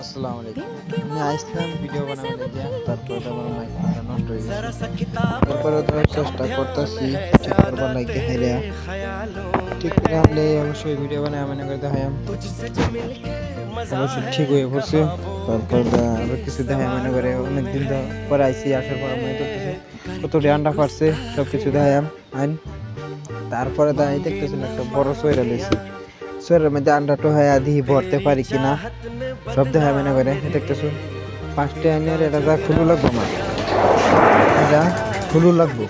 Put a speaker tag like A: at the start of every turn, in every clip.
A: আসসালামু আলাইকুম। আমি আইসলাম ভিডিও বানাবার লাগিয়া, তারপরে তো আমার মাইকটা নষ্ট হয়ে গেছে। তারপরে তো চেষ্টা করতেছি ঠিক করবার লাগিয়া হাইরা। ঠিক করে আনলে অবশ্যই ভিডিও বানায় মনে করে দেখাম। অবশ্যই ঠিক হয়ে পড়ছে। তারপর আবার কিছু দেখায় মনে করে অনেকদিন পরে আইসি, আসার পর আমি দেখতেছি কতটি আন্ডা পারছে সবকিছু দেখাম আইন। তারপরে এই দেখতেছেন একটা বড় সয়রা লইছি। সয়রার মধ্যে আন্ডা টোহাইয়া দিহি ভরতে পারি কিনা সব দেখা মনে করে দেখতেছো। পাঁচটা আইনের এটা যা খুলু লাগবো, আমার এটা খুলু লাগবো।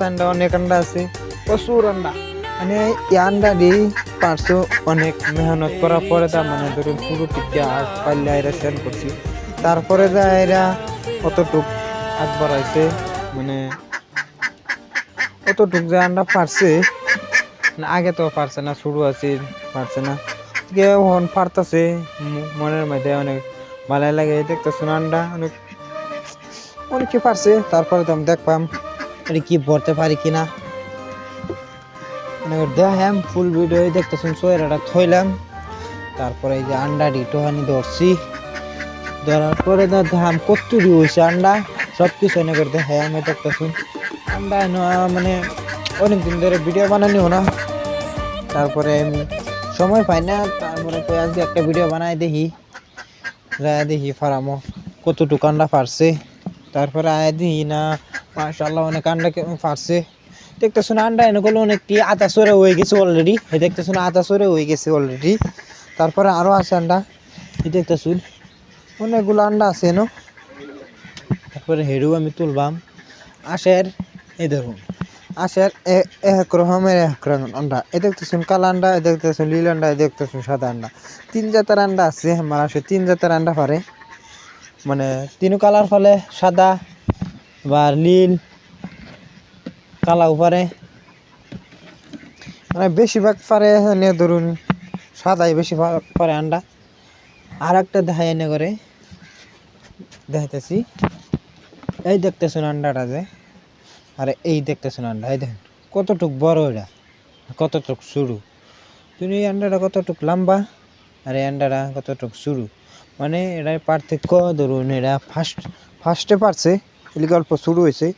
A: আন্ডা অনেক আন্ডা আছে, প্রচুর আন্ডা। মানে এই আন্ডা দিয়ে পারছো অনেক মেহনত করার পরে তার মানে ধরুন পুরো টিকে আগ পাল্লা এরা সেল করছি। তারপরে যা এরা অতটুক আগ বাড়াইছে, মানে অতটুক যে আন্ডা পারছে, আগে তো পারছে না, শুরু আছে পারছে না, হন পারতাছে। মনের মধ্যে অনেক ভালো লাগে দেখতেছো আন্ডা অনেক অনেকে পারছে। তারপরে তো আমি দেখলাম এটা কি ভরতে পারি কিনা, দেখাম ফুল ভিডিও দেখতেছেন। সোয়েরাটা থইলাম, তারপরে এই যে আন্ডা ডিটোহানি ধরছি, ধরার পরে দেখাম কতটি হয়েছে আন্ডা, সবকিছু এনে করে দেখাই আমি দেখতেছি। আন্ডা মানে অনেকদিন ধরে ভিডিও বানানিও না, তারপরে আমি সময় পাই না। তারপরে আজকে একটা ভিডিও বানাই দেখি ফারামো কতটুকু আন্ডা পারছে। তারপরে দেখি না মাশাআল্লাহ অনেক আন্ডা পারছে। দেখতেছো আন্ডা এনে করলে অনেকটি আধা সরে হয়ে গেছে অলরেডি, দেখতেছো আধা সরে হয়ে গেছে অলরেডি। তারপরে আরো আছে আন্ডা, দেখতেছো অনেকগুলো আন্ডা আছে এনো। তারপরে হেডু আমি তুলবাম আশের, এই দেখুন আশের এক রকমের এক রকম আন্ডা। এ দেখতেছেন কালা আন্ডা, এ দেখতেছেন নীল আন্ডা, এ দেখতেছেন সাদা আন্ডা। তিন জাতের আন্ডা আছে আমার আসে, তিন জাতের আন্ডা পারে, মানে তিন কালার ফলে সাদা বা নীল কালা উপরে, মানে বেশিরভাগ পারে ধরুন সাদাই বেশি পারে আন্ডা। আর একটা দেখাই এনে করে দেখাইতেছি, এই দেখতেছেন আন্ডাটা যে, আরে এই দেখতেছেন আন্ডা, এই দেখেন কতটুক বড়, এটা কতটুক শুরু, তুমি এই আন্ডাটা কতটুক লম্বা আর এই আন্ডাটা কতটুক শুরু, মানে এটার পার্থক্য। ধরুন এরা ফার্স্টে পারছে, এলিগে অল্প শুরু হয়েছে।